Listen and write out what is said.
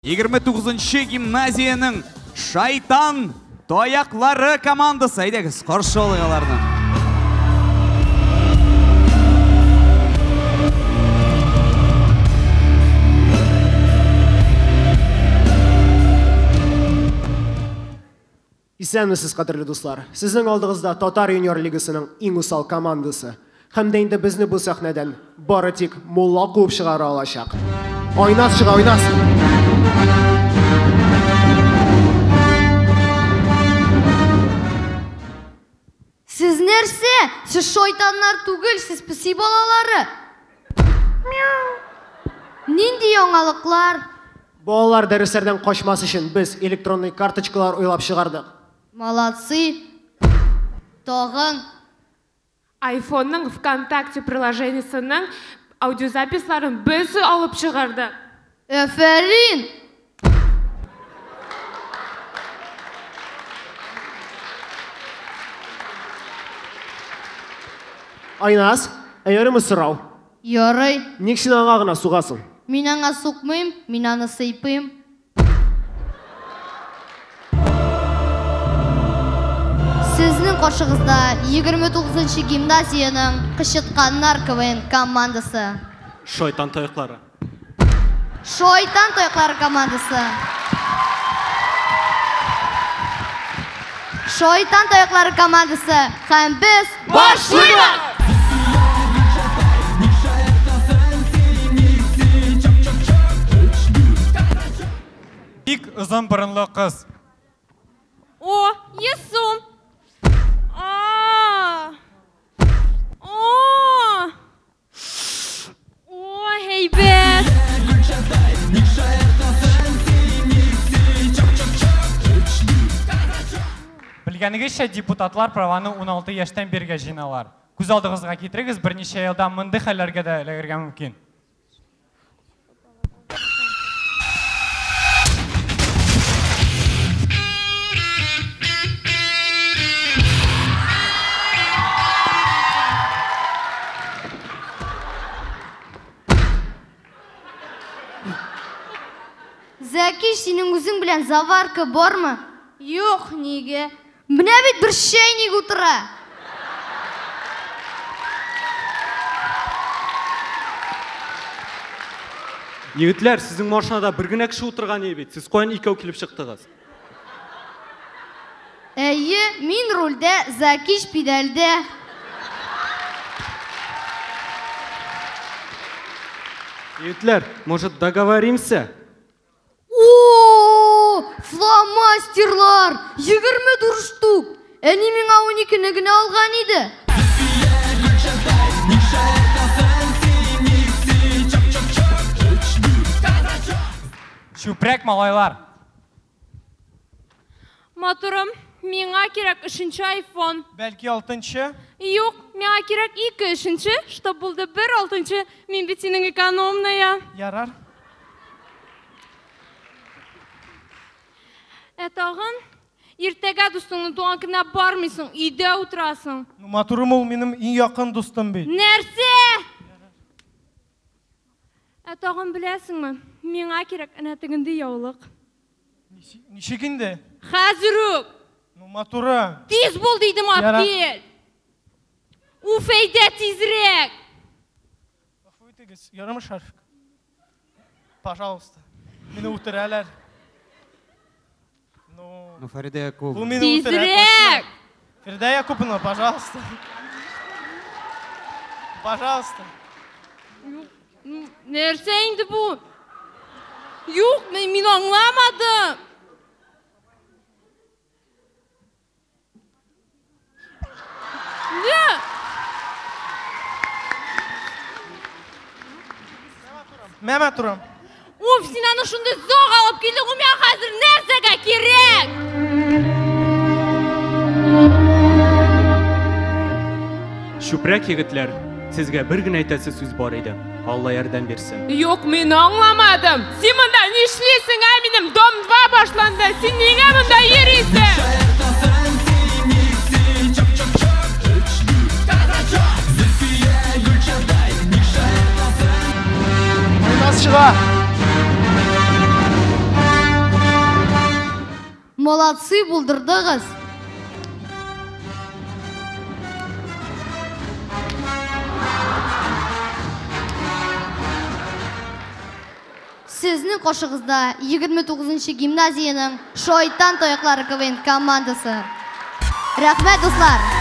29-ші гимназияның шайтан тояқлары командасы. Айдағыз, қаршы олығаларынан. Исәнмесез, қадірлі достар. Сіздің алдығызда Татар юниор лигасының ең усал командасы. Һәм дә инде безне бұл сәхнәдән бары тик мулла қуып шығара алачак. Ойнас шыға, ойнас! Сіз нәрсе? Сіз шойтанлар түгел, сіз піси балалары. Нинди яңалыклар? Балалар дәресләрдән қашмас өчен без электронный карточкалар уйлап шығардық. Молодцы. Тағын. iPhone-ның ВКонтакте приложениясының аудиозаписларын біз алып шығарды. Әфәрин. Айнас, әйәрімі сұрау. Ярый. Ник син аңа гына сугасың? Мин аңа суқмыйм, мин аны сыйпыйм. Сіздің қошығызда 29-ші гимназияның Қышытқаннар КВН командасы. Шайтан тояқлары. Шайтан тояқлары командасы. Шайтан тояқлары командасы. Һәм біз башлыймыз! Бик ызын бұрынлы қыз. О, Есум! Heybet! Білгенігізше депутатлар праваны 16 яштан берге жиналар. Көз алдығызға кетіріңіз, бірнеше елдан мынды хәлләргә дә эләгергә мөмкин. Зәки, синең үзең белән заварка бармы? Юк, неге? Менә бит бер чәйник утыра. Егетләр, сезнең машинада бер генә кеше утырган бит. Сез каян икәү килеп чыктыгыз? Әйе, мин рульдә, Зәки педальдә. Егетләр, может договоримся? О, фломастерлар! 24 штук! Әни миңа 12-не генә алган иде. Чүпрәк малайлар. Матурым, миңа кирәк 3-нче iPhone. Бәлки 6-нчы? Юк, миңа кирәк 2-нче, чтоб булды 1-6-нчы. Мин бит синең экономная. Ярар. Тагын, иртәгә дустыңның туган көненә бармыйсың, өйдә утырасың. Матурым ул минем иң якын дустым бит. Нәрсә? Тагын беләсеңме? Миңа кирәк әнә тегенде яулык. Ничек инде? Хәзер үк. Матурым. Тиз бул дидем, апкел. Уфәйдә тизрәк. Гафу итегез, ярымы шарфик? Пожалуйста. Мине үтерәләр. Ну, Фәридә Якубовна. Тизрәк! Фәридә Якубовна, пожалуйста. Пожалуйста. Нәрсә инде бу? Юк, мин аңламадым. Мәмә турым. Уф, син аны шундай зог алып килдең, миңа хәзер нәрсәгә кирәк? Чүпрәк егетләр, сезгә бер генә әйтәсе сүз бар иде. Алла ярдәм бирсен. Юк, мин аңламадым. Син монда нишлисең, минем дом 2 башланды. Син нигә монда йөрисең? Айнас чыга. Молодцы булдырдыгыз. Сезнең кошыгызда 29-нчы гимназияның Шайтан тояклары КВН командасы. Рәхмәт, дуслар!